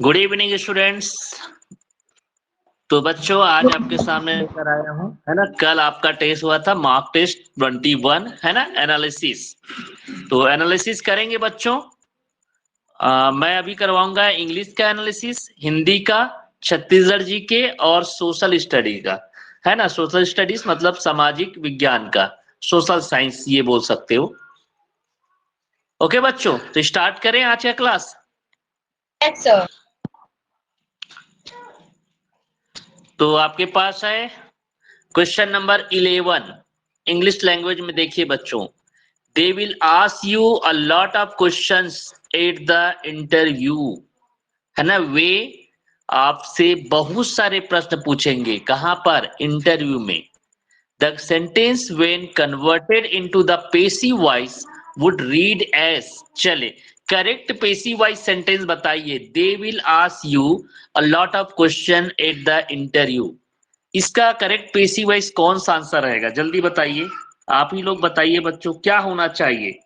Good evening students. तो बच्चों आज आपके सामने लेकर आया हूँ, है ना। कल आपका टेस्ट हुआ था, मार्क टेस्ट 21, है ना, एनालिसिस। तो एनालिसिस करेंगे बच्चों। मैं अभी करवाऊंगा इंग्लिश का एनालिसिस, हिंदी का, छत्तीसगढ़ जी के और सोशल स्टडी का, है ना। सोशल स्टडीज मतलब सामाजिक विज्ञान का, सोशल साइंस ये बोल सकते हो। ओके बच्चों, तो स्टार्ट करें आज का क्लास। Yes sir. तो आपके पास है क्वेश्चन नंबर 11 इंग्लिश लैंग्वेज में। देखिए बच्चों, दे will ask you a lot of questions eight the interview, है ना। वे आपसे बहुत सारे प्रश्न पूछेंगे, कहां पर, इंटरव्यू में। The sentence when converted into the passive voice would read as, चले करेक्ट पैसिव वॉइस सेंटेंस बताइए। They will ask you a lot of question at the interview, इसका करेक्ट पैसिव वॉइस कौन सा आंसर रहेगा, जल्दी बताइए। आप ही लोग बताइए बच्चों, क्या होना चाहिए।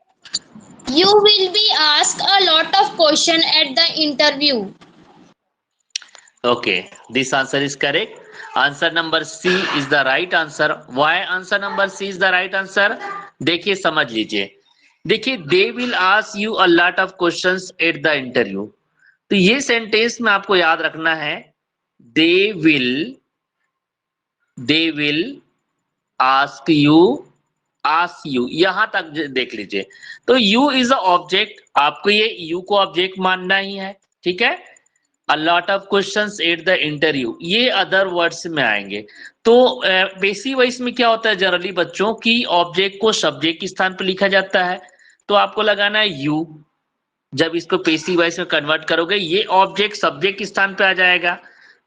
You will be asked a lot of question at the interview. Okay, this answer is correct. Answer number C is the right answer. Why answer number C is the right answer? देखिए समझ लीजिए। देखिए, they will ask you a lot of questions at the interview, तो ये sentence में आपको याद रखना है, they will ask you यहां तक देख लीजिए। तो you is a object, आपको ये you को ऑब्जेक्ट मानना ही है, ठीक है। A lot of questions at the interview, ये अदर वर्ड्स में आएंगे। तो पैसिव वॉइस में क्या होता है जनरली बच्चों की, ऑब्जेक्ट को सब्जेक्ट के स्थान पर लिखा जाता है। तो आपको लगाना है यू। जब इसको पैसिव वॉइस में कन्वर्ट करोगे, ये ऑब्जेक्ट सब्जेक्ट के स्थान पे आ जाएगा।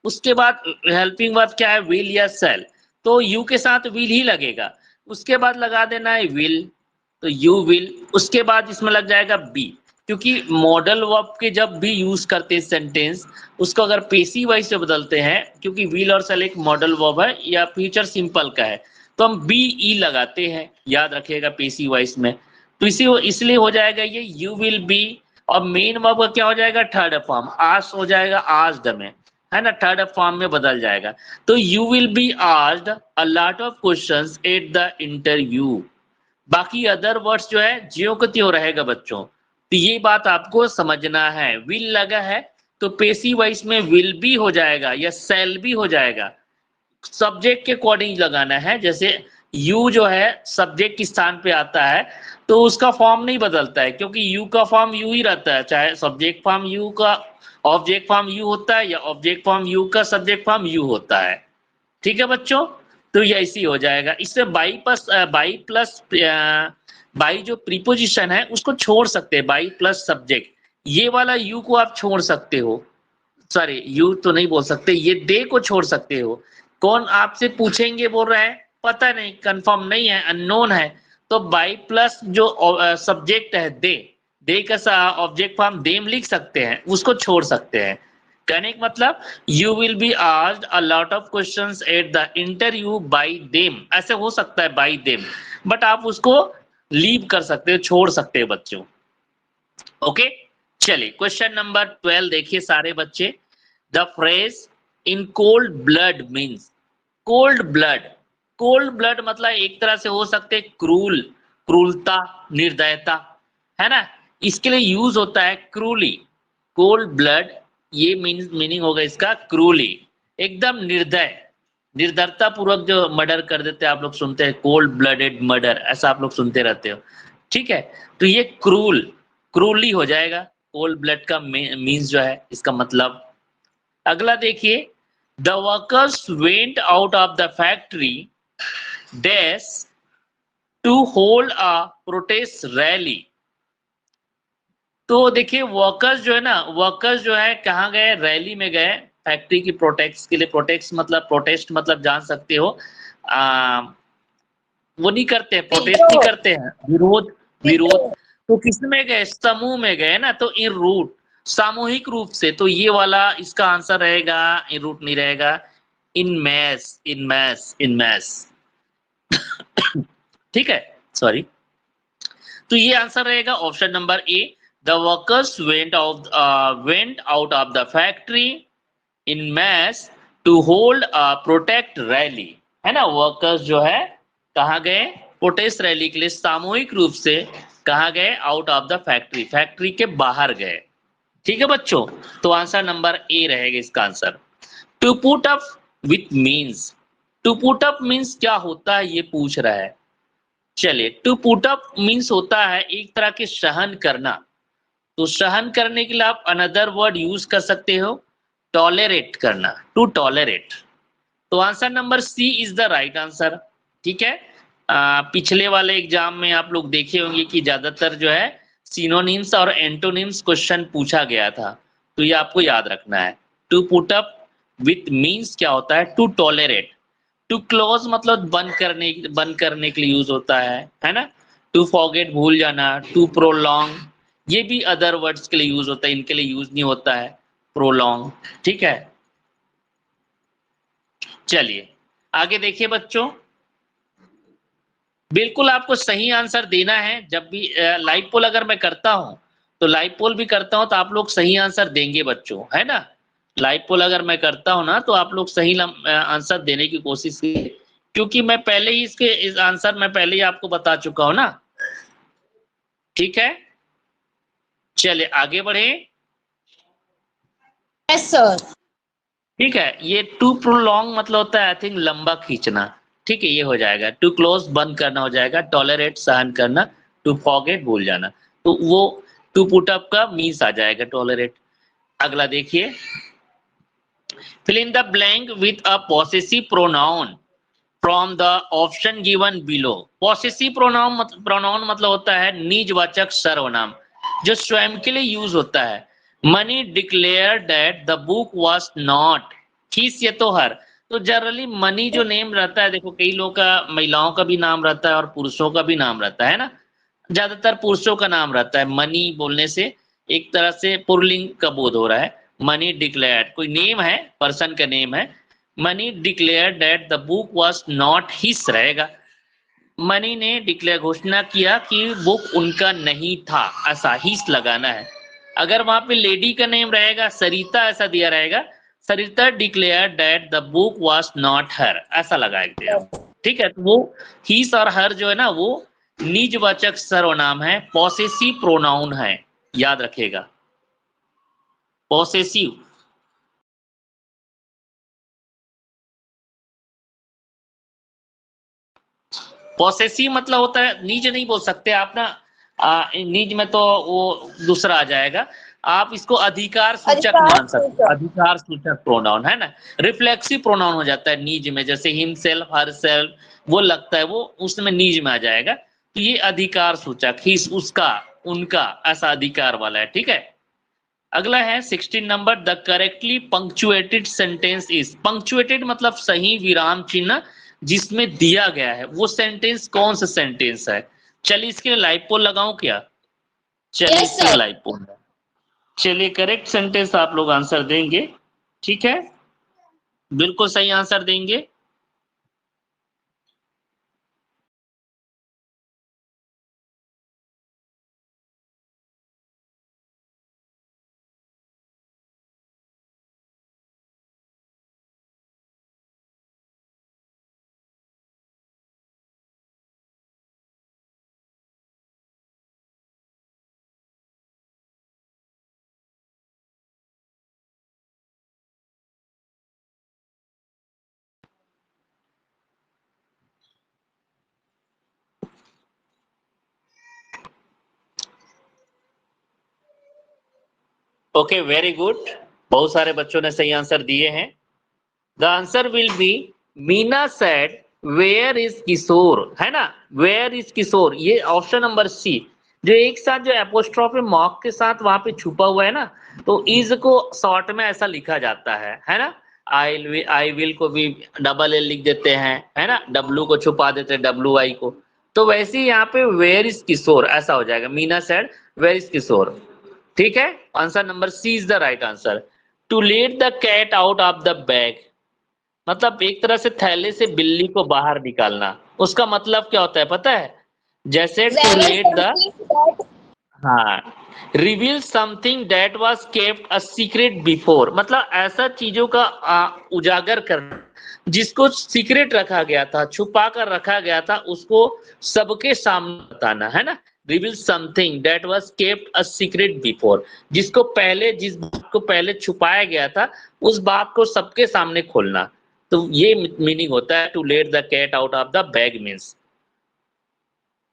उसके बाद हेल्पिंग वर्ब क्या है, विल या सेल, तो यू के साथ विल ही लगेगा। उसके बाद लगा देना है विल, तो यू विल। उसके बाद इसमें लग जाएगा बी, क्योंकि मॉडल वर्ब के जब भी यूज करते हैं सेंटेंस, उसको अगर पैसिव वॉइस से बदलते हैं, क्योंकि विल और सेल एक मॉडल वर्ब है या फ्यूचर सिंपल का है, तो हम बी ई लगाते हैं, याद रखिएगा पैसिव वॉइस में। तो इसी इसलिए हो जाएगा ये यू विल बी। और मेन वर्ब का क्या हो जाएगा, थर्ड फॉर्म, आज हो जाएगा आस्क्ड में, है ना, थर्ड फॉर्म में बदल जाएगा। तो you will be asked a lot of questions eight the interview. बाकी अदर वर्ड्स जो है ज्यों को त्यों रहेगा बच्चों, तो ये बात आपको समझना है। विल लगा है तो पैसिव वॉइस में विल भी हो जाएगा या सेल भी हो जाएगा, सब्जेक्ट के अकॉर्डिंग लगाना है। जैसे यू जो है सब्जेक्ट के स्थान पे आता है, तो उसका फॉर्म नहीं बदलता है, क्योंकि यू का फॉर्म यू ही रहता है, चाहे सब्जेक्ट फॉर्म यू का ऑब्जेक्ट फॉर्म यू होता है या ऑब्जेक्ट फॉर्म यू का सब्जेक्ट फॉर्म यू होता है, ठीक है बच्चों। तो ये ऐसे ही हो जाएगा। इससे बाई जो प्रीपोजिशन है उसको छोड़ सकते हैं, बाई प्लस सब्जेक्ट, ये वाला यू को आप छोड़ सकते हो। सॉरी, यू तो नहीं बोल सकते, ये दे को छोड़ सकते हो। कौन आपसे पूछेंगे बोल रहा है, पता नहीं, कंफर्म नहीं है, अननोन है। तो बाई प्लस जो सब्जेक्ट है दे का ऑब्जेक्ट फॉर्म देम लिख सकते हैं, उसको छोड़ सकते हैं। कहने का मतलब, you will be asked a lot of questions eight the interview by them, ऐसे हो सकता है बाय देम, बट आप उसको लीव कर सकते हो, छोड़ सकते हो बच्चों। ओके, चलिए क्वेश्चन नंबर 12 देखिए सारे बच्चे। The phrase in cold blood means, cold blood मतलब एक तरह से हो सकते क्रूल, क्रूरता, निर्दयता, है ना। इसके लिए यूज होता है क्रूली, कोल्ड ब्लड, ये मीनिंग होगा इसका क्रूली, एकदम निर्दय, निर्दयता पूर्वक जो मर्डर कर देते हैं, आप लोग सुनते हैं कोल्ड ब्लडेड मर्डर, ऐसा आप लोग सुनते रहते हो, ठीक है। तो ये क्रूली हो जाएगा, कोल्ड ब्लड का मीन्स जो है इसका मतलब। अगला देखिए, the workers went out of the factory dash to hold a protest rally. तो देखिए वर्कर्स जो है ना, वर्कर्स जो है कहाँ गए, रैली में गए, फैक्ट्री की प्रोटेक्ट के लिए। प्रोटेस्ट मतलब जान सकते हो, वो नहीं करते हैं, प्रोटेस्ट नहीं करते हैं, विरोध, विरोध। तो किसमें गए, समूह में गए ना, तो इन रूट, सामूहिक रूप से। तो ये वाला इसका आंसर रहेगा, इन रूट नहीं रहेगा, इन मैस, इन मैस, इन मैस, ठीक है, सॉरी। तो ये आंसर रहेगा option number A, The workers went out of the factory in mass to hold a protest rally. है ना, वर्कर्स जो है कहाँ गए, प्रोटेस्ट रैली के लिए सामूहिक रूप से कहाँ गए, out of the factory, factory के बाहर गए। ठीक है बच्चों, तो आंसर नंबर ए रहेगा इसका answer. To put up with means, to put up means क्या होता है ये पूछ रहा है। चलिए, टू पुट अप मीन्स होता है एक तरह के सहन करना। तो सहन करने के लिए आप अनदर वर्ड यूज कर सकते हो, टॉलरेट करना, टू टॉलरेट। तो answer number C is the right answer. ठीक है, पिछले वाले एग्जाम में आप लोग देखे होंगे कि ज्यादातर जो है सिनोनिम्स और एंटोनिम्स क्वेश्चन पूछा गया था, तो ये आपको याद रखना है। To put up with means क्या होता है, टू टॉलरेट। टू क्लोज मतलब बंद करने के लिए यूज होता है ना। टू फॉरगेट भूल जाना, टू प्रोलॉन्ग ये भी अदर वर्ड्स के लिए यूज होता है, इनके लिए यूज नहीं होता है प्रोलॉन्ग। ठीक है, चलिए आगे देखिए बच्चों, बिल्कुल आपको सही आंसर देना है। जब भी लाइव पोल अगर मैं करता हूं तो लाइव पोल भी करता हूं तो आप लोग सही आंसर देंगे बच्चों, है ना। लाइव पोल अगर मैं करता हूं ना तो आप लोग सही आंसर देने की कोशिश कीजिए, क्योंकि मैं पहले ही इस आंसर मैं पहले ही आपको बता चुका हूं ना। ठीक है, चलिए आगे बढ़े। Yes, sir. ठीक है, ये टू प्रोलॉन्ग मतलब होता है आई थिंक लंबा खींचना। ठीक है, ये हो जाएगा। टू क्लोज बंद करना हो जाएगा, टॉलरेट सहन करना, टू फॉरगेट भूल जाना, तो वो टू पुट अप का मीन्स आ जाएगा टॉलरेट। अगला देखिए, fill in the blank with a possessive pronoun from the option given below. Possessive pronoun मतलब होता है निजवाचक सर्वनाम जो स्वयं के लिए यूज होता है। Money declare that the book was not his, ये तो हर। तो जनरली मनी जो नेम रहता है, देखो कई लोगों का महिलाओं का भी नाम रहता है और पुरुषों का भी नाम रहता है ना। ज्यादातर पुरुषों का नाम रहता है। मनी बोलने से एक तरह से पुल्लिंग का बोध हो रहा है। मनी डिक्लेयर्ड कोई नेम है, पर्सन का नेम है। Money declare that the book was not his रहेगा। मनी ने डिक्लेयर घोषणा किया कि बुक उनका नहीं था, ऐसा हिज लगाना है। अगर वहां पे लेडी का नेम रहेगा, सरिता ऐसा दिया रहेगा, Sarita declare that the book was not her, ऐसा लगाएंगे आप। ठीक है, तो वो हिज और हर जो है ना वो निजवाचक सर्वनाम है, पॉसेसिव प्रोनाउन है, याद रखिएगा। पॉसेसिव, पॉसेसिव मतलब होता है, निज नहीं बोल सकते आप ना। निज में तो वो दूसरा आ जाएगा। आप इसको अधिकार सूचक मान सकते, अधिकार सूचक प्रोनाउन है ना। रिफ्लेक्सिव प्रोनाउन हो जाता है निज में, जैसे हिम सेल्फ, हर सेल्फ, वो लगता है, वो उसमें निज में आ जाएगा। तो ये अधिकार सूचक, हिस उसका, उनका, ऐसा अधिकार वाला है। ठीक है, अगला है 16 number, the correctly punctuated sentence is. Punctuated मतलब सही विराम चिन्ह जिसमें दिया गया है, वो सेंटेंस कौन सा सेंटेंस है। चलिए इसके लिए लाइव पोल लगाऊं क्या। चलिए Yes, इसके लिए sir. लाइव पोल, चलिए करेक्ट सेंटेंस आप लोग आंसर देंगे। ठीक है, बिल्कुल सही आंसर देंगे। ओके, वेरी गुड, बहुत सारे बच्चों ने सही आंसर दिए हैं। The answer will be, Meena said where is Kishore, है ना। वेयर इज किशोर, ये ऑप्शन नंबर सी, जो एक साथ जो एपोस्ट्रोफी मॉक के साथ वहां पे छुपा हुआ है ना, तो इज को शॉर्ट में ऐसा लिखा जाता है ना। आई विल को भी डबल एल लिख देते हैं, है ना, डब्लू को छुपा देते हैं, डब्लू आई को। तो वैसे ही यहाँ पे वेयर इज किशोर ऐसा हो जाएगा, Meena said where is Kishore. ठीक है, answer number C is the right answer. To let the cat out of the bag मतलब एक तरह से थैले से बिल्ली को बाहर निकालना। उसका मतलब क्या होता है पता है, जैसे टू लेट द, हाँ, reveal something that was kept a secret before, मतलब ऐसा चीजों का उजागर करना जिसको सीक्रेट रखा गया था, छुपा कर रखा गया था, उसको सबके सामने बताना, है ना। Reveal something that was kept a secret before, जिसको पहले, जिस बात को पहले छुपाया गया था उस बात को सबके सामने खोलना। तो ये मीनिंग होता है to let the cat out of the bag means.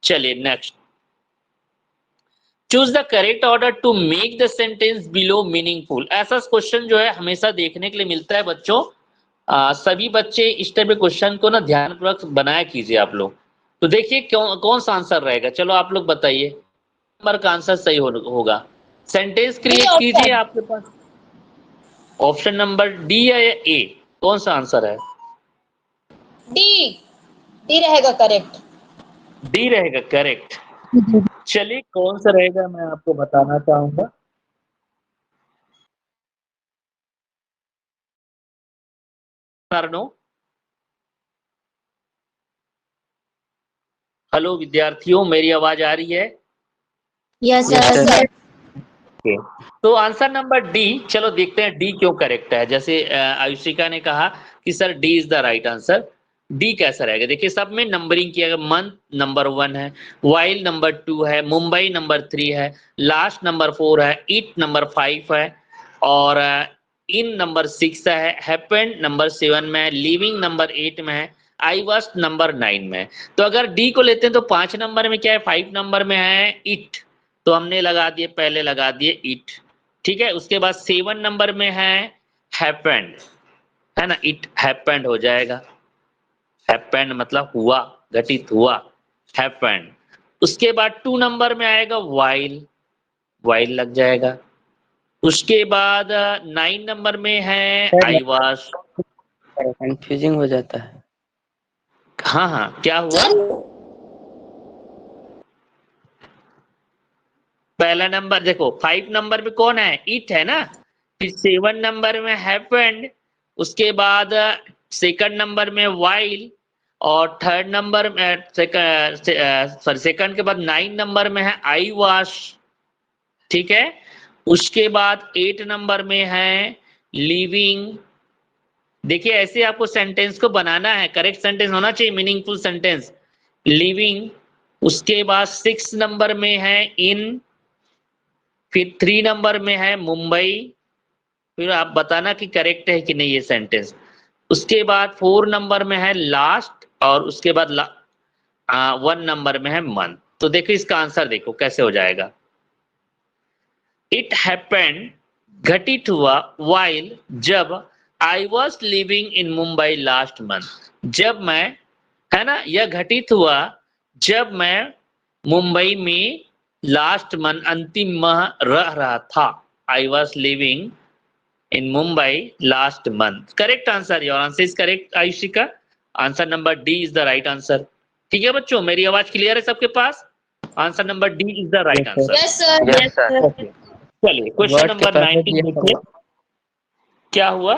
चलिए next, choose the correct order to make the sentence below meaningful. ऐसा क्वेश्चन जो है हमेशा देखने के लिए मिलता है बच्चों। सभी बच्चे इस टाइप के क्वेश्चन को ना ध्यानपूर्वक बनाया कीजिए आप लोग। तो देखिए कौन सा आंसर रहेगा, चलो आप लोग बताइए नंबर का आंसर सही होगा। सेंटेंस क्रिएट कीजिए आपके पास। ऑप्शन नंबर डी या ए, कौन सा आंसर है? डी, डी रहेगा करेक्ट। डी रहेगा करेक्ट। चलिए कौन सा रहेगा मैं आपको बताना चाहूंगा। हेलो विद्यार्थियों, मेरी आवाज आ रही है? Yes sir. तो आंसर नंबर डी, चलो देखते हैं डी क्यों करेक्ट है। जैसे आयुषिका ने कहा कि sir D is the right answer. D कैसा रहेगा, देखिए सब में नंबरिंग किया गया। मंथ नंबर 1 है, वाइल नंबर 2 है, मुंबई नंबर 3 है, लास्ट नंबर 4 है, इट नंबर 5 है, और इन नंबर 6 है, हैपेंड नंबर 7 में है, लिविंग नंबर 8 में है, आई वाज नंबर 9 में है। तो अगर डी को लेते हैं तो 5 नंबर में क्या है, 5 नंबर में है इट, तो हमने लगा दिए, पहले लगा दिए इट, ठीक है। उसके बाद 7 नंबर में है हैपेंड, है ना, इट हैपेंड हो जाएगा। हैपेंड मतलब हुआ, घटित हुआ, हैपेंड। उसके बाद 2 नंबर में आएगा वाइल, वाइल लग जाएगा। उसके बाद 9 नंबर में है आई वाज। कंफ्यूजिंग हो जाता है। हाँ हाँ, क्या हुआ? पहला नंबर देखो, 5 नंबर में कौन है, इट है ना। फिर 7 नंबर में हैपेंड, उसके बाद सेकंड नंबर में वाइल, और थर्ड नंबर में सेकंड के बाद 9 नंबर में है आई वाश, ठीक है। उसके बाद 8 नंबर में है लिविंग। देखिए ऐसे आपको सेंटेंस को बनाना है, करेक्ट सेंटेंस होना चाहिए, मीनिंगफुल सेंटेंस, लिविंग। उसके बाद 6 नंबर में है इन, फिर 3 नंबर में है मुंबई, फिर आप बताना कि करेक्ट है कि नहीं ये सेंटेंस। उसके बाद 4 नंबर में है लास्ट, और उसके बाद 1 नंबर में है मंथ। तो देखो इसका आंसर देखो कैसे हो जाएगा। इट हैपेंड, घटित हुआ, वाइल जब, आई was living in Mumbai last month, जब मैं, है ना, यह घटित हुआ जब मैं मुंबई में लास्ट मंथ अंतिम माह रह रहा था। I was living in Mumbai last month. Correct answer, your answer is correct Ayushika. Answer number D is the right answer. ठीक है बच्चों, मेरी आवाज क्लियर है सबके पास? Answer number D is the right answer. Yes sir. चलिए क्वेश्चन नंबर 19 देखिए क्या हुआ।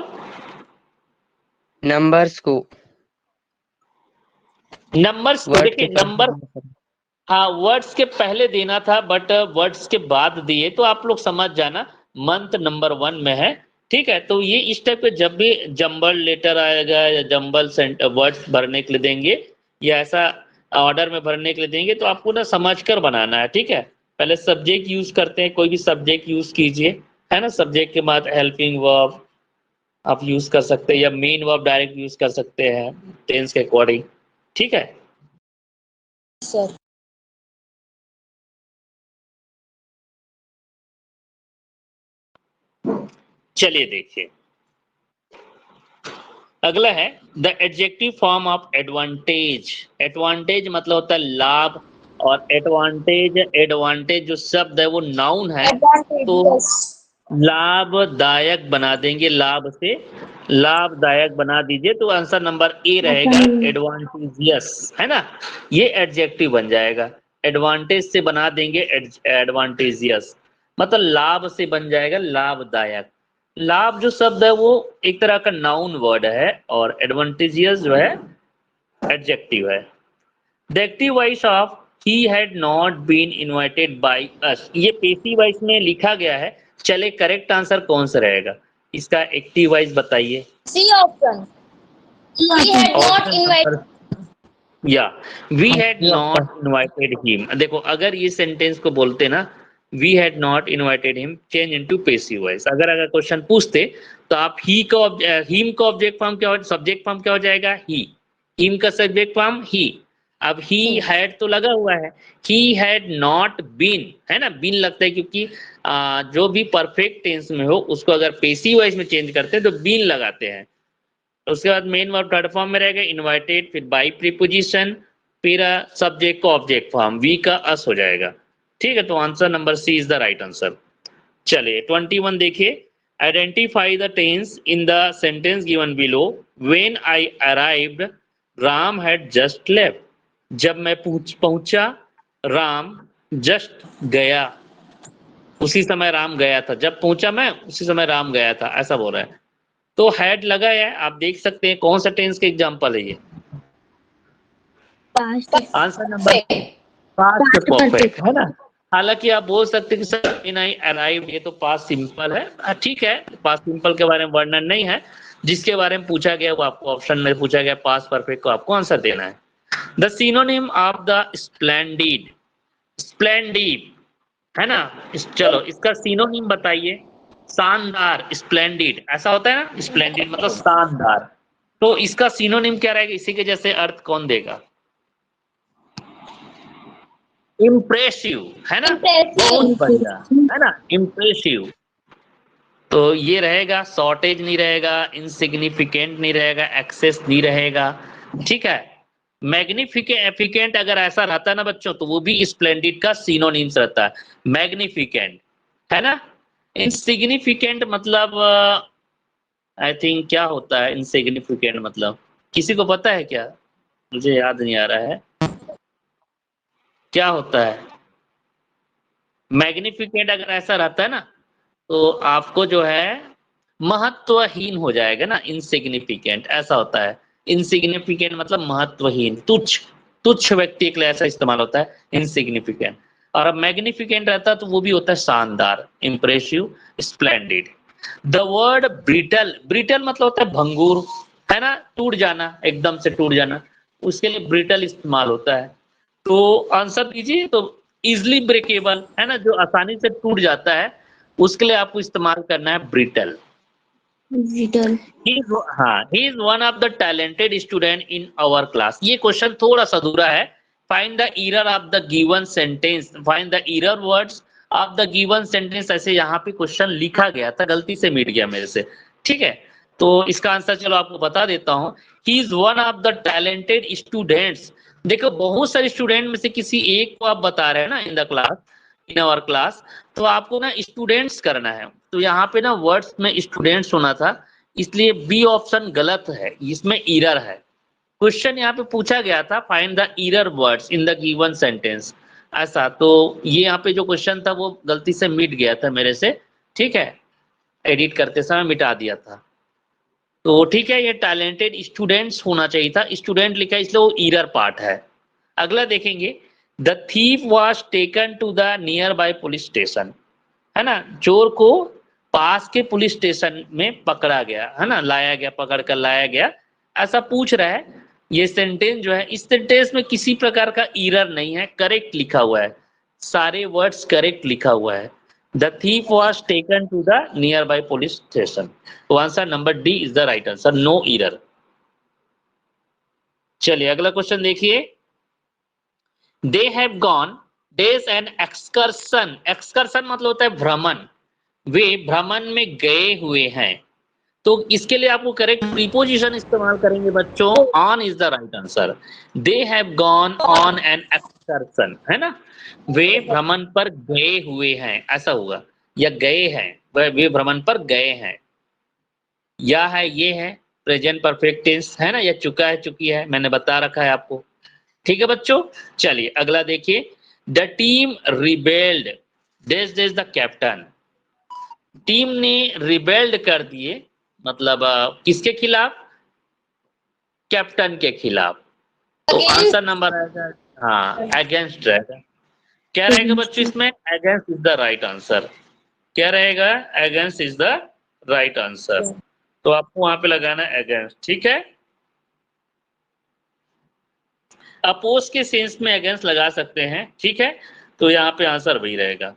नंबर्स को देखिए नंबर, हाँ वर्ड्स के पहले देना था, बट वर्ड्स के बाद दिए, तो आप लोग समझ जाना मंथ नंबर 1 में है, ठीक है। तो ये इस टाइप के जब भी जंबल लेटर आएगा या जंबल वर्ड्स भरने के लिए देंगे, या ऐसा ऑर्डर में भरने के लिए देंगे, तो आपको ना समझ कर बनाना है, ठीक है। पहले सब्जेक्ट यूज करते हैं, कोई भी सब्जेक्ट यूज कीजिए, है ना। सब्जेक्ट के बाद हेल्पिंग वर्ब आप यूज कर सकते हैं, या मेन वर्ब डायरेक्ट यूज कर सकते हैं टेंस के अकॉर्डिंग, ठीक है। सर चलिए देखिए अगला है the adjective form of advantage. Advantage मतलब होता है लाभ, और एडवांटेज, एडवांटेज जो शब्द है वो नाउन है, तो लाभदायक बना देंगे, लाभ से लाभदायक बना दीजिए, तो आंसर नंबर ए रहेगा एडवांटेजियस, है ना। ये एडजेक्टिव बन जाएगा, एडवांटेज से बना देंगे एडवांटेजियस, मतलब लाभ से बन जाएगा लाभदायक। लाभ जो शब्द है वो एक तरह का नाउन वर्ड है, और एडवांटेजियस जो है एडजेक्टिव है। The active voice of he had not been invited by us। ये पैसिव वॉइस में लिखा गया है। चले करेक्ट आंसर कौन सा रहेगा? इसका एक्टिव वॉइस बताइए। C option. We had not invited. या we had not invited him. देखो अगर ये सेंटेंस को बोलते ना we had not invited him, change into passive voice. अगर क्वेश्चन पूछते तो आप ही का हिम का ऑब्जेक्ट फॉर्म क्या हो, सब्जेक्ट फॉर्म क्या हो जाएगा? ही। हिम का सब्जेक्ट फॉर्म ही। अब ही हैड तो लगा हुआ है, ही हैड नॉट बीन है ना, बीन लगता है क्योंकि जो भी परफेक्ट टेंस में हो उसको अगर पैसिव वॉइस में चेंज करते हैं तो बीन लगाते हैं। उसके बाद मेन वर्ब थर्ड फॉर्म में रहेगा इनवाइटेड, फिर बाई प्रीपोजिशन, फिर सब्जेक्ट को ऑब्जेक्ट फॉर्म, वी का अस हो जाएगा। ठीक है, तो answer number C is the right answer. चलिए 21 देखिए, identify the tense in the sentence given below. When I arrived Ram had just left. जब मैं पहुंचा राम जस्ट गया, उसी समय राम गया था। जब पहुंचा मैं उसी समय राम गया था, ऐसा बोल रहा है। तो हैड लगा है, आप देख सकते हैं कौन सा टेंस का एग्जांपल है ये? आंसर नंबर पास्ट परफेक्ट है ना। हालांकि आप बोल सकते हैं कि सर व्हेन आई अराइव्ड, ये तो पास्ट सिंपल है। ठीक है, पास्ट सिंपल के बारे में वर्णन नहीं है, जिसके बारे में पूछा गया वो आपको ऑप्शन में पूछा गया, पास्ट परफेक्ट को आपको आंसर देना है। The synonym of the splendid, splendid है ना। चलो इसका सिनोनिम बताइए। शानदार, स्प्लेंडिड ऐसा होता है ना, स्प्लेंडिड मतलब शानदार। तो इसका सिनोनिम क्या रहेगा? इसी के जैसे अर्थ कौन देगा? इम्प्रेसिव है ना, बहुत बढ़िया है ना, इम्प्रेसिव। तो ये रहेगा, शॉर्टेज नहीं रहेगा, इनसिग्निफिकेंट नहीं रहेगा, एक्सेस नहीं रहेगा। ठीक है, मैग्निफिकेंट अगर ऐसा रहता ना बच्चों तो वो भी स्प्लेंडिड का सिनोनिम्स रहता है, मैग्निफिकेंट है ना। इनसिग्निफिकेंट मतलब आई थिंक क्या होता है इनसिग्निफिकेंट मतलब? किसी को पता है क्या? मुझे याद नहीं आ रहा है क्या होता है। मैग्निफिकेंट अगर ऐसा रहता है ना तो आपको जो है महत्वहीन हो जाएगा ना, इनसिग्निफिकेंट ऐसा होता है। इनसिग्निफिकेंट मतलब महत्वहीन, तुच्छ, तुच्छ व्यक्ति के लिए ऐसा इस्तेमाल होता है इनसिग्निफिकेंट। और अब मैग्निफिकेंट रहता तो वो भी होता है शानदार, impressive, splendid. The word brittle, brittle मतलब होता है भंगुर है ना, टूट जाना, एकदम से टूट जाना, उसके लिए ब्रिटल इस्तेमाल होता है। तो आंसर दीजिए। तो इजिली ब्रेकेबल है ना, जो आसानी से टूट जाता है उसके लिए आपको इस्तेमाल करना है ब्रिटल। हाँ, he is one of the talented student in our class. ये क्वेश्चन थोड़ा सा अधूरा है। Find the error of the given sentence, find the error words of the given sentence. ऐसे यहाँ पे क्वेश्चन लिखा गया था, गलती से मिट गया मेरे से। ठीक है, तो इसका आंसर चलो आपको बता देता हूँ। ही is one of the talented students. देखो बहुत सारे स्टूडेंट में से किसी एक को आप बता रहे हैं ना in the class, in our class, तो आपको ना स्टूडेंट्स करना है। तो यहाँ पे ना वर्ड्स में स्टूडेंट्स होना था, इसलिए बी ऑप्शन गलत है, इसमें एरर है। क्वेश्चन यहाँ पे पूछा गया था find the error words in the given sentence, ऐसा। तो ये यहाँ पे जो क्वेश्चन था वो गलती से मिट गया था मेरे से। ठीक है, एडिट करते समय मिटा दिया था। तो ठीक है, ये टैलेंटेड स्टूडेंट्स होना चाहिए था, स्टूडेंट लिखा है इसलिए वो एरर पार्ट है। अगला देखेंगे, the thief was taken to the nearby police station है ना, चोर को पास के पुलिस स्टेशन में पकड़ा गया है ना, लाया गया, पकड़ कर लाया गया, ऐसा पूछ रहा है। ये सेंटेंस जो है, इस सेंटेंस में किसी प्रकार का एरर नहीं है, करेक्ट लिखा हुआ है, सारे वर्ड्स करेक्ट लिखा हुआ है। The thief was taken to the nearby police station. तो answer number D is the right answer, no error. चलिए अगला क्वेश्चन देखिए। They have gone days an excursion, excursion मतलब होता है भ्रमण, वे भ्रमण में गए हुए हैं। तो इसके लिए आपको करेक्ट प्रीपोजिशन इस्तेमाल करेंगे बच्चों, on is the right answer. They have gone on an excursion है ना, वे भ्रमण पर गए हुए हैं ऐसा होगा, या गए हैं, वे भ्रमण पर गए हैं। या है, ये है प्रेजेंट परफेक्ट टेंस है ना, या चुका है, चुकी है, मैंने बता रखा है आपको। ठीक है बच्चों, चलिए अगला देखिए। The team rebelled days days the captain. Team ने रिबेल्ड कर दिए मतलब किसके खिलाफ? कैप्टन के खिलाफ। तो आंसर नंबर आएगा हाँ अगेंस्ट रहेगा। क्या रहेगा बच्चों इसमें? Against is the right answer. क्या रहेगा? Against is the right answer. तो आपको वहां पे लगाना है अगेंस्ट, ठीक है। अपोज के सेंस में अगेंस्ट लगा सकते हैं, ठीक है। तो यहाँ पे आंसर वही रहेगा।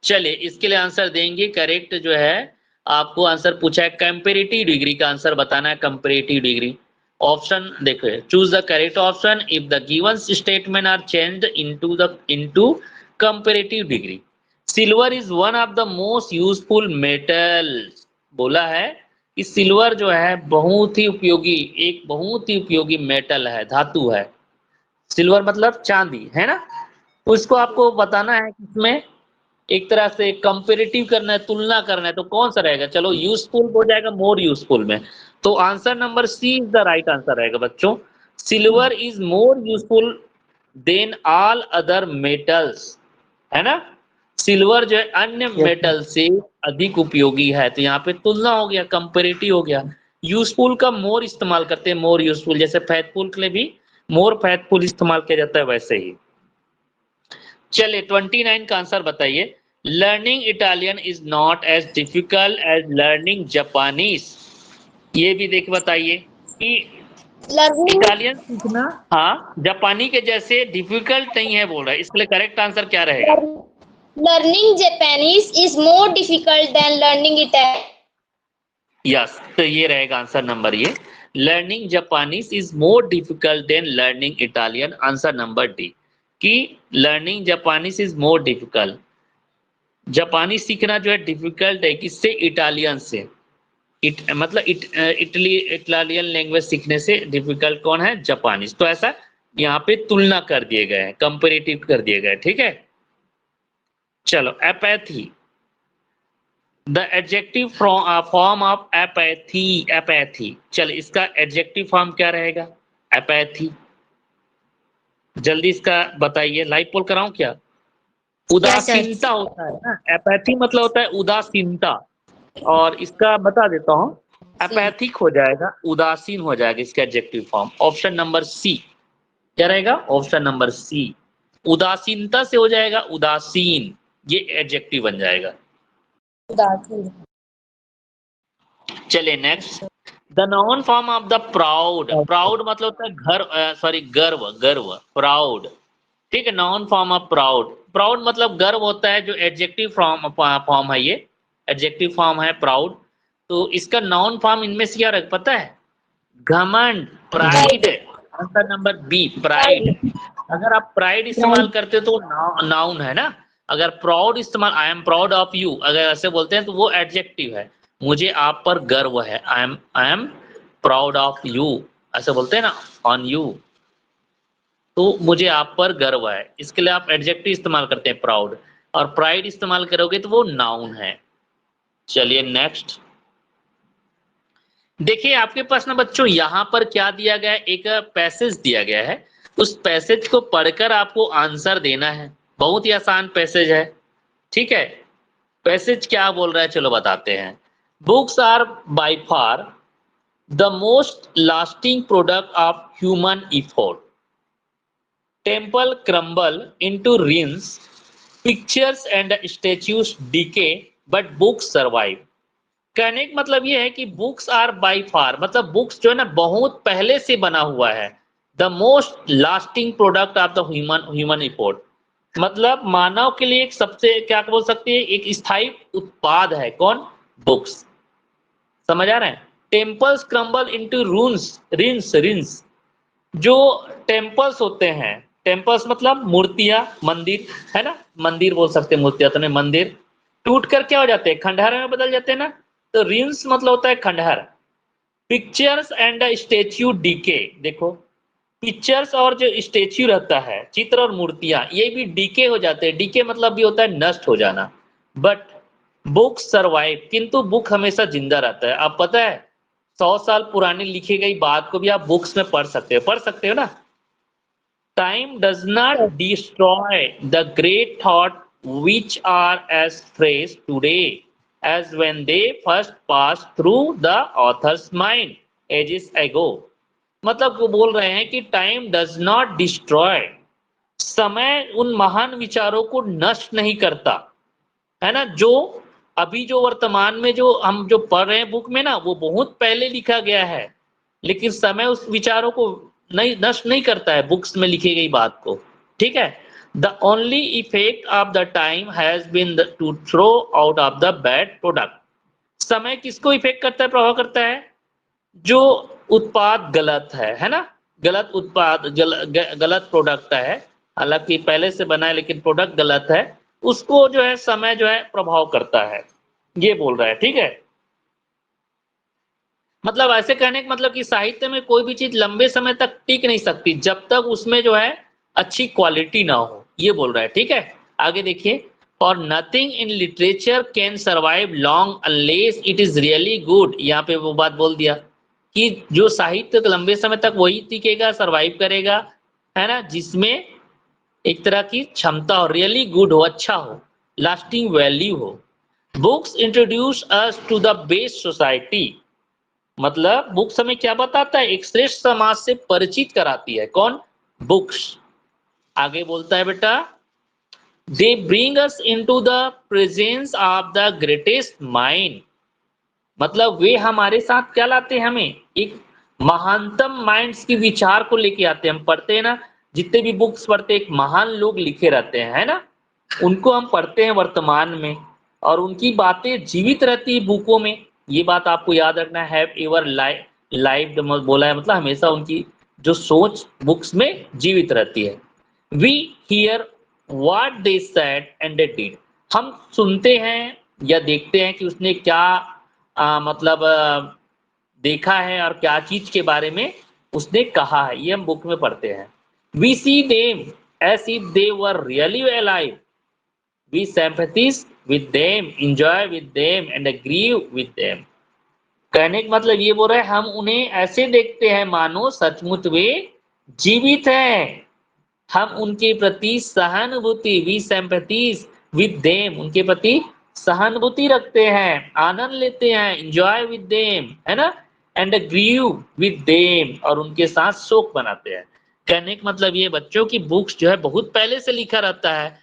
चलिए इसके लिए आंसर देंगे। करेक्ट जो है आपको आंसर पूछा है कंपैरेटिव डिग्री का आंसर बताना है। कंपैरेटिव डिग्री ऑप्शन देखो, choose the correct option if the given statement are changed into comparative degree. Silver is one of the most useful metal. बोला है कि सिल्वर जो है बहुत ही उपयोगी, एक बहुत ही उपयोगी मेटल है, धातु है। सिल्वर मतलब चांदी है ना। तो इसको आपको बताना है कि इसमें एक तरह से कंपेरेटिव करना है, तुलना करना है। तो कौन सा रहेगा? चलो यूजफुल हो जाएगा मोर यूजफुल में। तो answer number C is the right answer रहेगा बच्चों। Silver is more useful than all other metals, है ना। सिल्वर जो है अन्य मेटल से अधिक उपयोगी है। तो यहाँ पे तुलना हो गया, कंपेरेटिव हो गया। यूजफुल का मोर इस्तेमाल करते हैं, मोर यूजफुल, जैसे फैथफुल के लिए भी मोर फैथफुल इस्तेमाल किया जाता है वैसे ही। चलिए 29 का आंसर बताइए। Learning Italian is not as difficult as learning Japanese. ये भी देख बताइए कि Learning इटालियन सीखना हाँ जापानी के जैसे डिफिकल्ट नहीं है बोल रहा है। इसके लिए करेक्ट आंसर क्या रहेगा? learning Japanese is more difficult than learning Italian. यस, तो ये रहेगा आंसर नंबर ये। Learning Japanese is more difficult than learning Italian. Answer number D कि learning Japanese is more difficult. जापानी सीखना जो है डिफिकल्ट है किससे? इटालियन से। मतलब इटालियन लैंग्वेज सीखने से डिफिकल्ट कौन है? जापानीज। तो ऐसा यहाँ पे तुलना कर दिए गए हैं, कंपेरेटिव कर दिए गए, ठीक है। चलो apathy, the adjective form of apathy. Apathy, चल इसका एडजेक्टिव फॉर्म क्या रहेगा? एपैथी, जल्दी इसका बताइए। लाइव पोल कराऊं क्या? उदासीनता होता है ना। एपैथी मतलब होता है उदासीनता, और इसका बता देता हूं, एपैथिक हो जाएगा, उदासीन हो जाएगा इसका adjective form. Option number C क्या रहेगा? ऑप्शन नंबर सी, उदासीनता से हो जाएगा उदासीन, ये एडजेक्टिव बन जाएगा। चले next, the noun form of the proud. Proud मतलब होता है गर्व, गर्व, प्राउड, ठीक है। Noun form of proud, proud मतलब गर्व होता है, जो एडजेक्टिव फॉर्म है, ये एडजेक्टिव फॉर्म है प्राउड। तो इसका नाउन फॉर्म इनमें से क्या पता है? घमंड, pride. Answer number B, pride. अगर आप प्राइड इस्तेमाल करते हो तो नाउन है ना। अगर प्राउड इस्तेमाल, I am proud of you, अगर ऐसे बोलते हैं तो वो एडजेक्टिव है। मुझे आप पर गर्व है, I am proud of you, ऐसे बोलते हैं ना, ऑन यू। तो मुझे आप पर गर्व है, इसके लिए आप एडजेक्टिव इस्तेमाल करते हैं प्राउड। और प्राइड इस्तेमाल करोगे तो वो नाउन है। चलिए नेक्स्ट देखिए, आपके पास ना बच्चों यहाँ पर क्या दिया गया है? एक पैसेज दिया गया है। उस पैसेज को पढ़कर आपको आंसर देना है। बहुत ही आसान पैसेज है, ठीक है। पैसेज क्या बोल रहा है चलो बताते हैं। Books are by far the most lasting product of human effort. Temple crumble into ruins, pictures and statues decay but books survive. कहने का मतलब ये है कि बुक्स आर बाय फार, मतलब बुक्स जो है ना बहुत पहले से बना हुआ है। The most lasting product of the human effort, मतलब मानव के लिए एक सबसे क्या बोल सकते हैं, एक स्थायी उत्पाद है। कौन? बुक्स। समझ आ रहा है? Temples crumble into रून्स, rinse, rinse, जो टेम्पल्स होते हैं, टेम्पल्स मतलब मूर्तियां, मंदिर है ना, मंदिर बोल सकते हैं, मूर्तियां तो नहीं, मंदिर टूट कर क्या हो जाते हैं? खंडहर में बदल जाते हैं ना। तो रिंस मतलब होता है खंडहर। पिक्चर्स एंड स्टेच्यू डीके, देखो पिक्चर्स और जो स्टेच्यू रहता है, चित्र और मूर्तियां, ये भी डीके हो जाते हैं। डीके मतलब भी होता है नष्ट हो जाना। बट बुक सर्वाइव, किंतु बुक हमेशा जिंदा रहता है। आप पता है 100 साल पुरानी लिखी गई बात को भी आप बुक्स में पढ़ सकते हो ना। Time does not destroy the great thought which are as fresh today as when they first passed through the author's mind ages ago। मतलब वो बोल रहे हैं कि टाइम डज नॉट डिस्ट्रॉय समय उन महान विचारों को नष्ट नहीं करता, है ना। जो अभी जो वर्तमान में जो हम जो पढ़ रहे हैं बुक में ना, वो बहुत पहले लिखा गया है, लेकिन समय उस विचारों को नहीं नष्ट नहीं करता है, बुक्स में लिखी गई बात को, ठीक है। The only effect of the time has been to throw out of the bad product. समय किसको इफेक्ट करता है, प्रभाव करता है? जो उत्पाद गलत है ना, गलत उत्पाद गलत प्रोडक्ट है, हालांकि पहले से बना है लेकिन प्रोडक्ट गलत है, उसको जो है समय जो है प्रभाव करता है, ये बोल रहा है, ठीक है। मतलब ऐसे कहने का मतलब कि साहित्य में कोई भी चीज लंबे समय तक टिक नहीं सकती जब तक उसमें जो है अच्छी क्वालिटी ना हो, ये बोल रहा है, ठीक है। आगे देखिए, और nothing in literature can survive long unless it is really good. यहाँ पे वो बात बोल दिया कि जो साहित्य लंबे समय तक वही टिकेगा, सर्वाइव करेगा, है ना, जिसमें एक तरह की क्षमता हो, रियली गुड हो, अच्छा हो, लास्टिंग वैल्यू हो। Books introduce us to the best society, मतलब बुक्स हमें क्या बताता है, एक श्रेष्ठ समाज से परिचित कराती है। कौन? बुक्स। आगे बोलता है बेटा, they bring us into the presence of the greatest mind, मतलब वे हमारे साथ क्या लाते हैं, हमें एक महानतम माइंड्स की विचार को लेके आते हैं। हम पढ़ते हैं ना, जितने भी बुक्स पढ़ते हैं, एक महान लोग लिखे रहते हैं, है ना, उनको हम पढ़ते हैं वर्तमान में, और उनकी बातें जीवित रहती है बुकों में। ये बात आपको याद रखना है, एवर लाइव बोला है, मतलब हमेशा उनकी जो सोच बुक्स में जीवित रहती है। We hear what they said and they did, हम सुनते हैं या देखते हैं कि उसने क्या मतलब देखा है और क्या चीज के बारे में उसने कहा है, ये हम बुक में पढ़ते हैं। We see them as if they were really alive, we sympathize with them, enjoy with them and agree with them। कहने का मतलब ये बोल रहा है, हम उन्हें ऐसे देखते हैं मानो सचमुच वे जीवित हैं, हम उनके प्रति सहानुभूति, वी sympathize with them, उनके प्रति सहानुभूति रखते हैं, आनंद लेते हैं, enjoy with them, है ना, and agree with them, और उनके साथ शोक बनाते हैं। कहने का मतलब ये बच्चों की बुक्स जो है बहुत पहले से लिखा रहता है,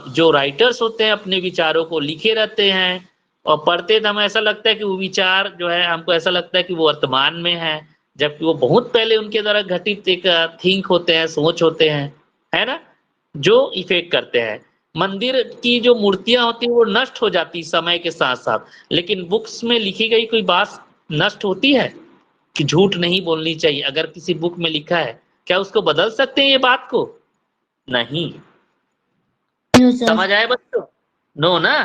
जो राइटर्स होते हैं अपने विचारों को लिखे रहते हैं, और पढ़ते तो हमें ऐसा लगता है कि वो विचार जो है, हमको ऐसा लगता है कि वो वर्तमान में है, जबकि वो बहुत पहले उनके द्वारा घटित एक थिंक होते हैं, सोच होते हैं, है ना, जो इफेक्ट करते हैं। मंदिर की जो मूर्तियां होती है वो नष्ट हो जाती समय के साथ साथ, लेकिन बुक्स में लिखी गई कोई बात नष्ट होती है? कि झूठ नहीं बोलनी चाहिए, अगर किसी बुक में लिखा है, क्या उसको बदल सकते हैं ये बात को? नहीं। समझ आए बच्चों? नो ना।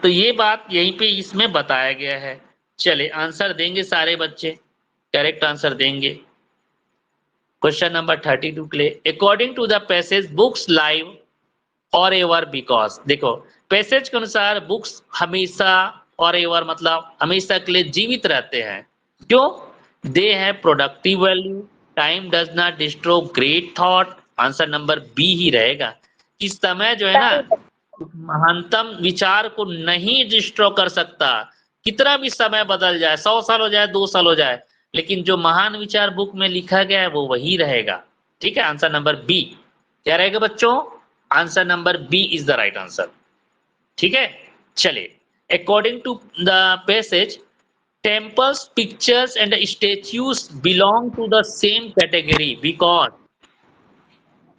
तो ये बात यहीं पे इसमें बताया गया है। चले आंसर देंगे सारे बच्चे, करेक्ट आंसर देंगे। क्वेश्चन नंबर 32 के लिए, according to the passage books live और एवर बिकॉज, देखो पैसेज के अनुसार बुक्स हमेशा और एवर मतलब हमेशा के लिए जीवित रहते हैं। क्यों? They have productive value, time does not destroy great thought, answer number B ही रहेगा। इस समय जो है ना, महानतम विचार को नहीं डिस्ट्रॉय कर सकता, कितना भी समय बदल जाए, 100 साल हो जाए, 2 साल हो जाए, लेकिन जो महान विचार बुक में लिखा गया है वो वही रहेगा, ठीक है। आंसर नंबर बी क्या रहेगा बच्चों? Answer number B is the right answer, ठीक है। चलिए, according to the passage temples, pictures and statues belong to the same category because,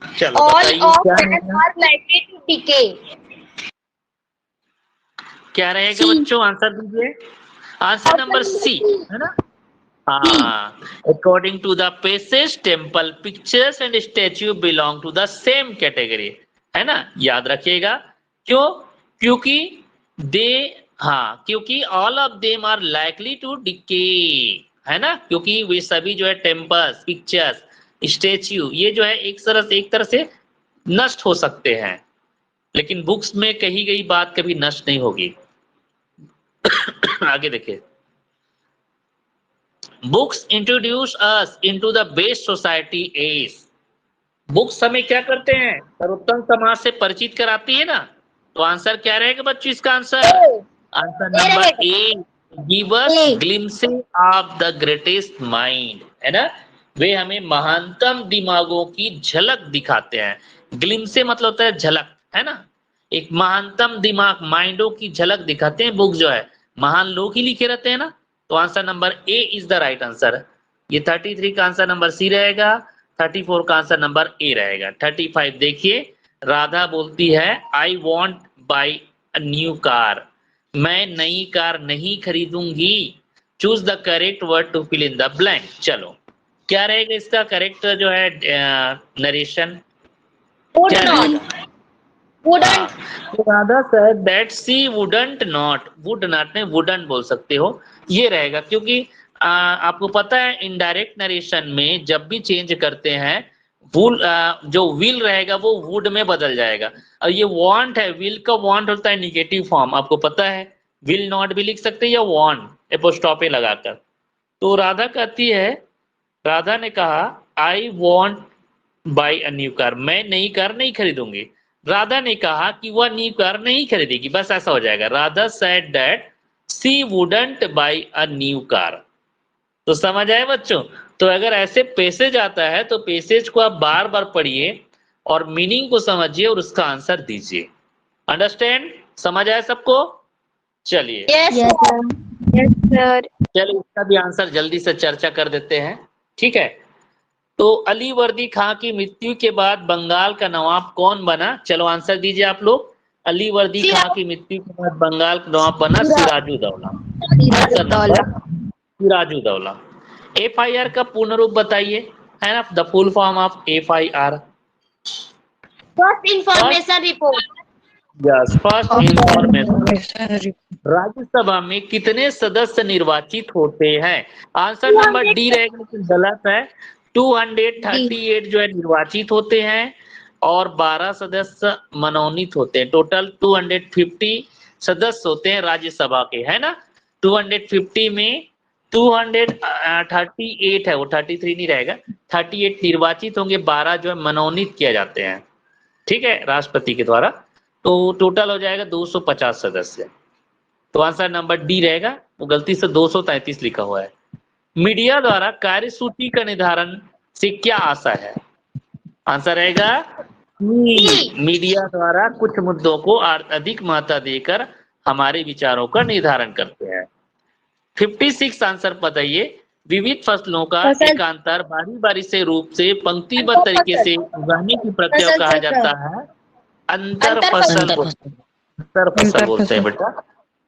चलो all बताइए of क्या them रहेगा? are likely to decay। क्या रहेगा बच्चों? आंसर दीजिए। आंसर नंबर सी, है ना। हाँ, according to the passage temple, pictures and statue belong to the same category, है ना, याद रखिएगा। क्यों? क्योंकि दे, हाँ, क्योंकि all of them are likely to decay, है ना, क्योंकि वे सभी जो है टेम्पल्स, पिक्चर्स, स्टैच्यू, ये जो है एक तरह से नष्ट हो सकते हैं, लेकिन बुक्स में कही गई बात कभी नष्ट नहीं होगी। आगे देखिए, books introduce us into the best society as, books हमें क्या करते हैं, सर्वोत्तम समाज से परिचित कराती है ना। तो आंसर क्या रहेगा बच्चों इसका? Answer number A, give us glimpses of the greatest mind, है ना, वे हमें महानतम दिमागों की झलक दिखाते हैं। ग्लिम्स से मतलब होता है झलक, है ना। एक महानतम दिमाग, माइंडों की झलक दिखाते हैं बुक जो है, महान लोग ही लिखे रहते हैं ना। तो answer number A is the right answer. ये 33 का आंसर नंबर सी रहेगा, 34 का आंसर नंबर ए रहेगा। 35 देखिए, राधा बोलती है I want buy a new car, मैं नई कार नहीं खरीदूंगी। Choose the correct word to fill in the blank. चलो क्या रहेगा इसका करेक्ट जो है नरेशन, Would क्या not. रहेगा? Wouldn't. तो Radha said that she wouldn't not, would not में wouldn't बोल सकते हो, ये रहेगा। क्योंकि आपको पता है इनडायरेक्ट नरेशन में जब भी चेंज करते हैं जो विल रहेगा वो वुड में बदल जाएगा। और ये वांट है, विल का वांट होता है निगेटिव फॉर्म, आपको पता है। विल नॉट भी लिख सकते हैं या वांट एपोस्ट्रोफी लगाकर। तो राधा कहती है, राधा ने कहा आई want buy a new car, मैं नई कार नहीं खरीदूंगी। राधा ने कहा कि वह न्यू कार नहीं खरीदेगी, बस ऐसा हो जाएगा। Radha said that she wouldn't by a new car. तो समझ आए बच्चों? तो अगर ऐसे पैसेज आता है तो पैसेज को आप बार बार पढ़िए और मीनिंग को समझिए और उसका आंसर दीजिए। अंडरस्टैंड? समझ आया सबको? चलिए Yes, sir. Yes sir. चलिए इसका भी आंसर जल्दी से चर्चा कर देते हैं, ठीक है। तो अली वर्दी खां की मृत्यु के बाद बंगाल का नवाब कौन बना? चलो आंसर दीजिए आप लोग। अली वर्दी खां की मृत्यु के बाद बंगाल का नवाब बना Sirajuddaula. Answer number Sirajuddaula. FIR का पूर्ण रूप बताइए, है ना, the full form of FIR। First information report. Yes, first information. Rajya Sabha में कितने सदस्य निर्वाचित होते हैं? आंसर नंबर डी रहेगा, लेकिन गलत है। 238 जो है निर्वाचित होते हैं और 12 सदस्य मनोनीत होते हैं। टोटल 250 सदस्य होते हैं राज्यसभा के, है ना। 250 में 238 है, वो 33 नहीं रहेगा। 38 निर्वाचित होंगे, 12 जो है मनोनीत किए जाते हैं, ठीक है, राष्ट्रपति के द्वारा। तो टोटल हो जाएगा 250 सदस्य। तो आंसर नंबर डी रहेगा, वो गलती से 233 लिखा हुआ है। मीडिया द्वारा कार्यसूची का निर्धारण से क्या आशा है? आंसर रहेगा मीडिया द्वारा कुछ मुद्दों को अधिक महत्व देकर हमारे विचारों का निर्धारण करते हैं। 56 आंसर बताइए। विविध फसलों का एकांतर बारी बारी से रूप से पंक्तिबद्ध तरीके से उगाने की प्रक्रिया को कहा जाता है अंतर फसल। अंतर फसल बोलते हैं बेटा,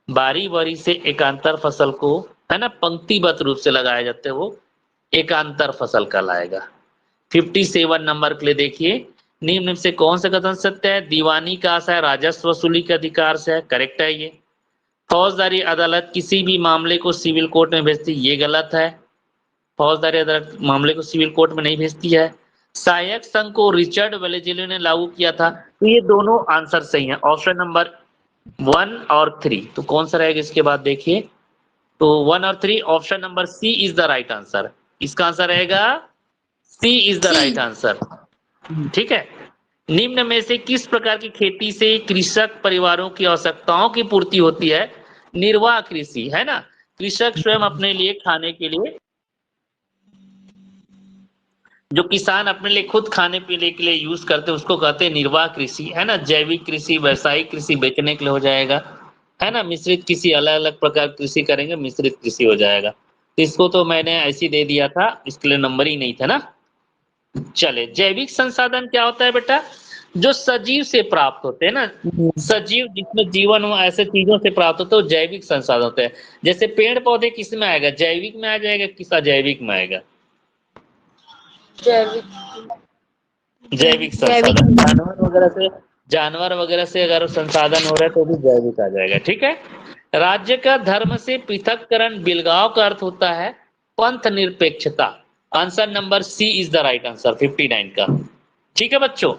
बारी बारी से एकांतर फसल को, है ना, पंक्तिबद्ध रूप से लगाया जाता है, वो एकांतर फसल कहलाएगा। 57 नंबर के लिए देखिए, निम्न में से कौन सा कथन सत्य है? दीवानी का आशय राजस्व वसूली के अधिकार से है, करेक्ट है ये। फौजदारी अदालत किसी भी मामले को सिविल कोर्ट में भेजती, ये गलत है। फौजदारी अदालत मामले को सिविल कोर्ट में नहीं भेजती है। सहायक संघ को रिचर्ड वेलेज़ली ने लागू किया था, तो ये दोनों आंसर सही है, ऑप्शन नंबर 1 और 3। तो कौन सा रहेगा इसके बाद देखिए, तो 1 और 3, option number C is the right answer. इसका आंसर रहेगा C is the right answer, ठीक है। निम्न में से किस प्रकार की खेती से कृषक परिवारों की आवश्यकताओं की पूर्ति होती है? निर्वाह कृषि, है ना। कृषक स्वयं अपने लिए खाने के लिए, जो किसान अपने लिए खुद खाने पीने के लिए यूज करते हैं उसको कहते हैं निर्वाह कृषि, है ना। जैविक कृषि, व्यावसायिक कृषि बेचने के लिए हो जाएगा, है ना। मिश्रित कृषि, अलग अलग प्रकार की कृषि करेंगे, मिश्रित कृषि हो जाएगा। तो इसको तो मैंने ऐसे दे दिया था, इसके लिए नंबर ही नहीं था ना। चले, जैविक संसाधन क्या होता है बेटा? जो सजीव से प्राप्त होते हैं ना, सजीव जिसमें जीवन हो, ऐसे चीजों से प्राप्त होते हैं, तो जैविक संसाधन होते हैं। जैसे पेड़ पौधे किस में आएगा? जैविक में आ जाएगा, किस अजैविक में आएगा? जैविक संसाधन। जानवर वगैरह से अगर संसाधन हो रहा है तो भी जैविक आ जाएगा, ठीक है। राज्य का धर्म से पृथककरण, बिलगांव का अर्थ होता है पंथ निरपेक्षता। Answer number C is the right answer 59 का, ठीक है बच्चों,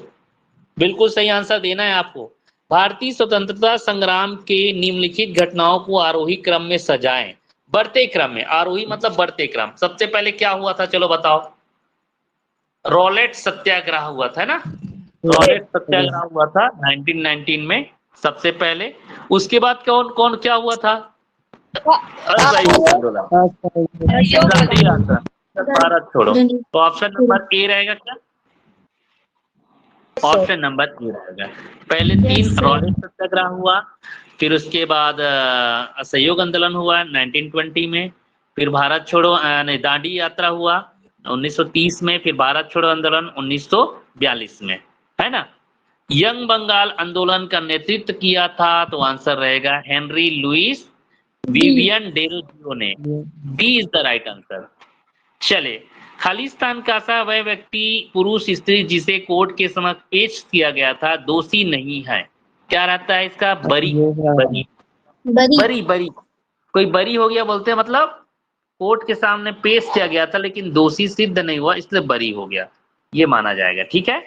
बिल्कुल सही आंसर देना है आपको। भारतीय स्वतंत्रता संग्राम के निम्नलिखित घटनाओं को आरोही क्रम में सजाएं। बढ़ते क्रम में, आरोही मतलब बढ़ते क्रम। सबसे पहले क्या हुआ था, चलो बताओ? रॉलेट सत्याग्रह हुआ था ना, रॉलेट सत्याग्रह हुआ था 1919 में सबसे पहले। उसके बाद कौन कौन क्या हुआ था? भारत छोड़ो, तो ऑप्शन नंबर ए रहेगा क्या? ऑप्शन नंबर ए रहेगा। पहले तीन रॉलेट सत्याग्रह हुआ, फिर उसके बाद असहयोग आंदोलन हुआ 1920 में, फिर भारत छोड़ो नहीं दांडी यात्रा हुआ 1930 में, फिर भारत छोड़ो आंदोलन 1942 में, है ना। यंग बंगाल आंदोलन का नेतृत्व किया था, तो आंसर रहेगा Henry Louis Vivian Derozio ने। B is the right answer. चले, खालिस्तान का सा वह व्यक्ति पुरुष स्त्री जिसे कोर्ट के समक्ष पेश किया गया था दोषी नहीं है, क्या रहता है इसका? बरी। बरी बरी बरी कोई बरी हो गया बोलते हैं, मतलब कोर्ट के सामने पेश किया गया था लेकिन दोषी सिद्ध नहीं हुआ इसलिए बरी हो गया, ये माना जाएगा। ठीक है,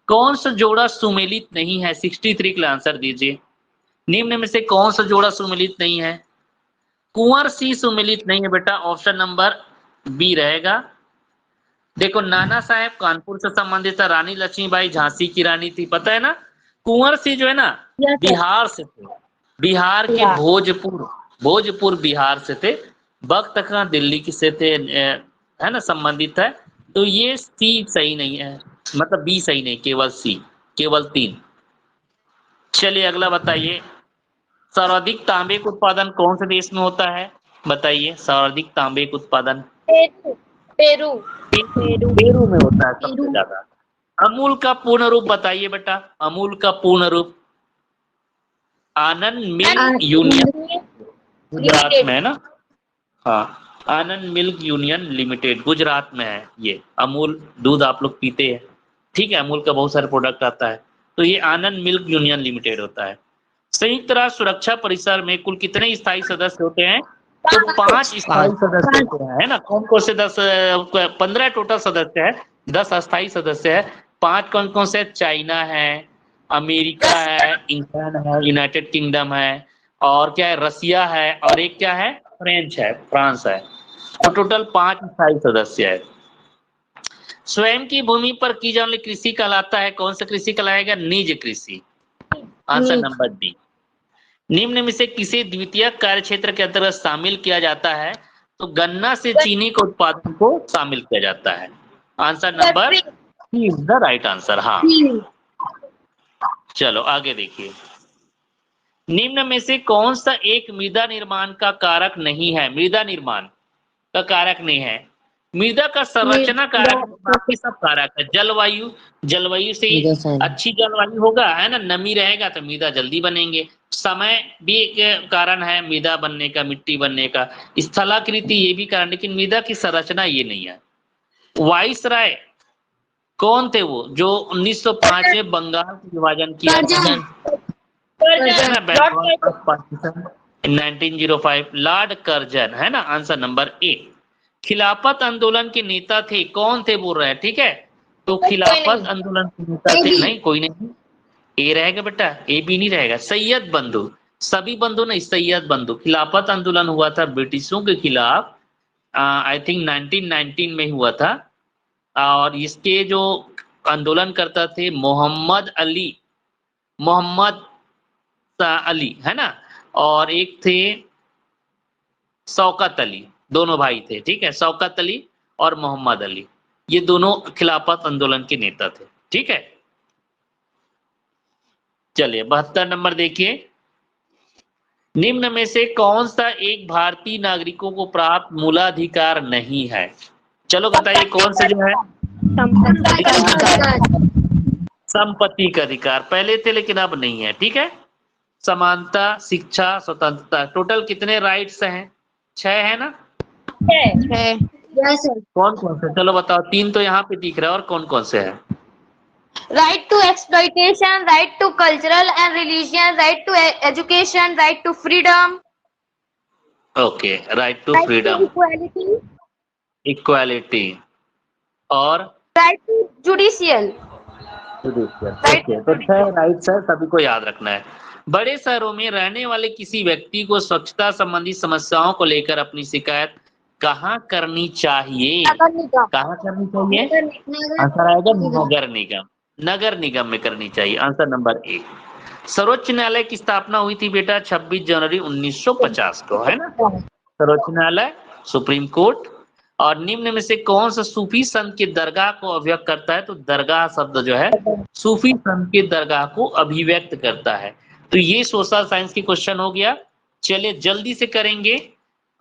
कौन सा जोड़ा सुमेलित नहीं है? 63 के लिए आंसर दीजिए। निम्न में से कौन सा जोड़ा सुमेलित नहीं है? कुंवर सी सुमेलित नहीं है बेटा, ऑप्शन नंबर बी रहेगा। देखो, नाना साहेब कानपुर से संबंधित था, रानी लक्ष्मीबाई झांसी की रानी थी, पता है ना। कुंवर सी जो है ना बिहार से थे, बिहार के भोजपुर बिहार से थे। बख्त खां दिल्ली की से थे, है ना, संबंधित है। तो ये सी सही नहीं है, मतलब बी सही नहीं, केवल सी, केवल 3। चलिए अगला बताइए, सर्वाधिक तांबे का उत्पादन कौन से देश में होता है? बताइए, सर्वाधिक तांबे का उत्पादन पेरू में होता है सबसे ज्यादा। अमूल का पूर्ण रूप बताइए बेटा, अमूल का पूर्ण रूप। आनंद मिल्क यूनियन गुजरात में है ना, हाँ, आनंद मिल्क यूनियन लिमिटेड गुजरात में है। ये अमूल दूध आप लोग पीते हैं, ठीक है, अमूल का बहुत सारे प्रोडक्ट आता है, तो ये आनंद मिल्क यूनियन लिमिटेड होता है। संयुक्त राष्ट्र सुरक्षा परिषद में कुल कितने स्थायी सदस्य होते हैं? तो 5 स्थायी सदस्य होते हैं, है ना। कौन कौन से 15 टोटल सदस्य है, 10 अस्थायी सदस्य है। 5 कौन कौन से? चाइना है, अमेरिका है, इंग्लैंड है, यूनाइटेड किंगडम है, और क्या है, रसिया है, और एक क्या है, फ्रेंच है, फ्रांस है। तो टोटल 5 स्थायी सदस्य है। स्वयं की भूमि पर की जाने वाली कृषि कहलाता है, कौन सा कृषि कहलाएगा? निज कृषि, आंसर नंबर डी। निम्न में से किसी द्वितीय कार्य क्षेत्र के अंतर्गत शामिल किया जाता है? तो गन्ना से चीनी के उत्पादन को शामिल किया जाता है, answer number C is the right answer. हाँ, चलो आगे देखिए, निम्न में से कौन सा एक मृदा निर्माण का कारक नहीं है? मृदा निर्माण का कारक नहीं है, मृदा का संरचना कारक, बाकी सब कारक है। जलवायु, जलवायु से अच्छी जलवायु होगा, है ना, नमी रहेगा तो मृदा जल्दी बनेंगे। समय भी एक कारण है मृदा बनने का, मिट्टी बनने का। स्थलाकृति ये भी कारण, लेकिन मृदा की संरचना ये नहीं है। वाइसराय कौन थे वो जो 1905 में बंगाल का विभाजन किया था? 1905, लॉर्ड कर्जन, है ना, आंसर नंबर ए। खिलाफत आंदोलन के नेता थे, कौन थे बोल रहे हैं, ठीक है। तो खिलाफत आंदोलन के नेता थे, नहीं कोई नहीं, ए रहेगा बेटा, ए भी नहीं रहेगा। सैयद बंधु, सभी बंधु नहीं, सैयद बंधु। खिलाफत आंदोलन हुआ था ब्रिटिशों के खिलाफ, आई थिंक 1919 में हुआ था, और इसके जो आंदोलन करता थे मोहम्मद अली, है ना, और एक थे शौकत अली, दोनों भाई थे, ठीक है, शौकत अली और मोहम्मद अली, ये दोनों खिलाफत आंदोलन के नेता थे, ठीक है। चलिए 72 नंबर देखिए, निम्न में से कौन सा एक भारतीय नागरिकों को प्राप्त मूलाधिकार नहीं है? चलो बताइए कौन सा जो है? संपत्ति का अधिकार पहले थे लेकिन अब नहीं है, ठीक है। समानता, शिक्षा, स्वतंत्रता, टोटल कितने राइट्स हैं? 6 है ना? 6। कौन कौन से? चलो बताओ, 3 तो यहाँ पे दिख रहा है, और कौन कौन से है? Right to exploitation, right to cultural and religion, right to education, right to freedom. Okay, right to freedom, equality, और right to judicial. ओके, तो 6 राइट्स है, सभी को याद रखना है। बड़े शहरों में रहने वाले किसी व्यक्ति को स्वच्छता संबंधी समस्याओं को लेकर अपनी शिकायत कहाँ करनी चाहिए? कहाँ करनी चाहिए? आंसर आएगा नगर निगम, नगर निगम में करनी चाहिए, आंसर नंबर ए। सर्वोच्च न्यायालय की स्थापना हुई थी बेटा 26 जनवरी 1950 को, है ना, सर्वोच्च न्यायालय, सुप्रीम कोर्ट। और निम्न में से कौन सा सूफी संत के दरगाह को अभिव्यक्त करता है? तो दरगाह शब्द जो है सूफी संत के दरगाह को अभिव्यक्त करता है। तो ये सोशल साइंस की क्वेश्चन हो गया। चलिए जल्दी से करेंगे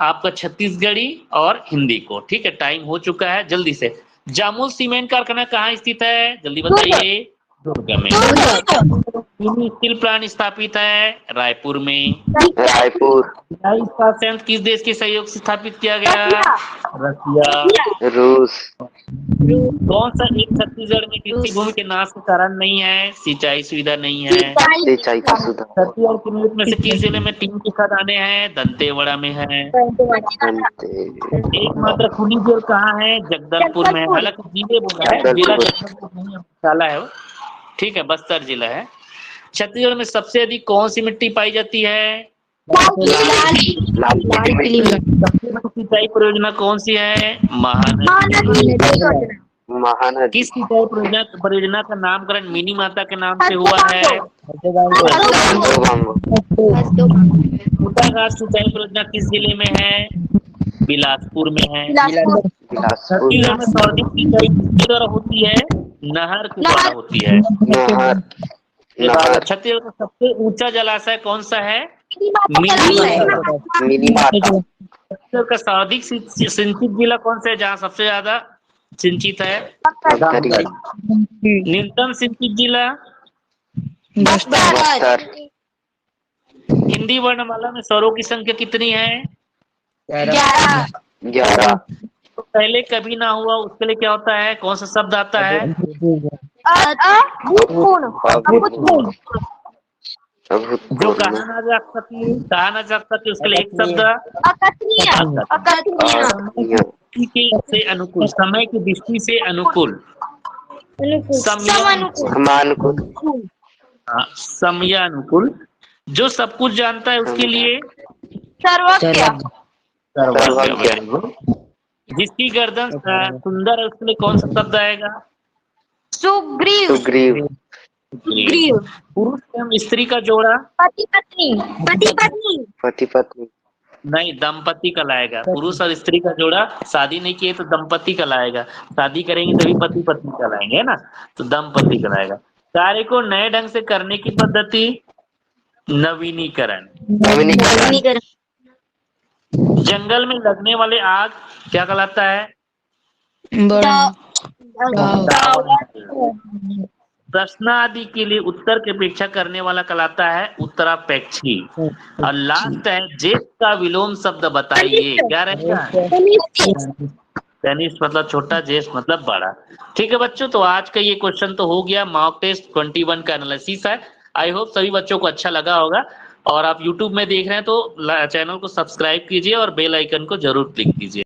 आपका छत्तीसगढ़ी और हिंदी को, ठीक है, टाइम हो चुका है, जल्दी से। जामुल सीमेंट कारखाना कहाँ स्थित है? जल्दी बताइए। दुर्ग में। चीनी स्टील प्लांट स्थापित है रायपुर में। रायपुर। इस्पात संयंत्र किस देश के सहयोग से स्थापित किया गया? रसिया। रूस। कौन सा एक छत्तीसगढ़ में कृषि भूमि के नाश के कारण नहीं है? सिंचाई सुविधा नहीं है। सिंचाई का सुधार। छत्तीसगढ़ के नियुक्त में से किस जिले में 3 के साथ आने हैं? दंतेवाड़ा में है। एकमात्र खुली जेल कहाँ है? जगदलपुर में। हालांकि जिले बोला है, जिला जगदलपुर नहीं है, शाला है वो, ठीक है, बस्तर जिला है। छत्तीसगढ़ में सबसे अधिक कौन सी मिट्टी पाई जाती है? लाल मिट्टी। सबसे बड़ी सिंचाई परियोजना कौन सी है? महानदी। किस सिंचाई परियोजना का नामकरण मिनी माता के नाम से हुआ है? छोटा घाट सिंचाई परियोजना किस जिले में है? बिलासपुर में है। छत्तीसगढ़ में सर्वाधिक सिंचाई किसके द्वारा होती है? नहर के द्वारा होती है। छत्तीसगढ़ का सबसे ऊंचा जलाशय कौन सा है? मिनी माता। छत्तीसगढ़ का सर्वाधिक सिंचित जिला कौन सा है, जहाँ सबसे ज्यादा सिंचित है? न्यूनतम सिंचित जिला? बस्तर। हिंदी वर्णमाला में स्वरों की संख्या कितनी है? 11। तो पहले कभी ना हुआ उसके लिए क्या होता है? कौन सा शब्द आता है? जो कहा ना जा सकती उसके लिए एक शब्द से अनुकूल, समय की दृष्टि से अनुकूल, समयानुकूल। जो सब कुछ जानता है उसके लिए सर्वज्ञ। जिसकी गर्दन सुंदर है उसके लिए कौन सा शब्द आएगा? सुग्रीव। पुरुष एवं स्त्री का जोड़ा? पति पत्नी। नहीं, दंपति कहलाएगा। पुरुष और स्त्री का जोड़ा शादी नहीं किए तो दंपति कहलाएगा, शादी करेंगे तभी पति पत्नी कहलाएंगे, है ना, तो दंपति कहलाएगा। कार्य को नए ढंग से करने की पद्धति? नवीनीकरण। जंगल में लगने वाले आग क्या कहलाता है? प्रश्न आदि के लिए उत्तर की अपेक्षा करने वाला कहलाता है उत्तरापेक्षी। और लास्ट है ज्येष्ठ का विलोम शब्द बताइए, क्या रहेगा? कनिष्ठ मतलब छोटा, ज्येष्ठ मतलब बड़ा। ठीक है बच्चों, तो आज का ये क्वेश्चन तो हो गया। मॉक टेस्ट 21 का एनालिसिस है। आई होप सभी बच्चों को अच्छा लगा होगा। और आप YouTube में देख रहे हैं तो चैनल को सब्सक्राइब कीजिए और बेल आइकन को जरूर क्लिक कीजिए।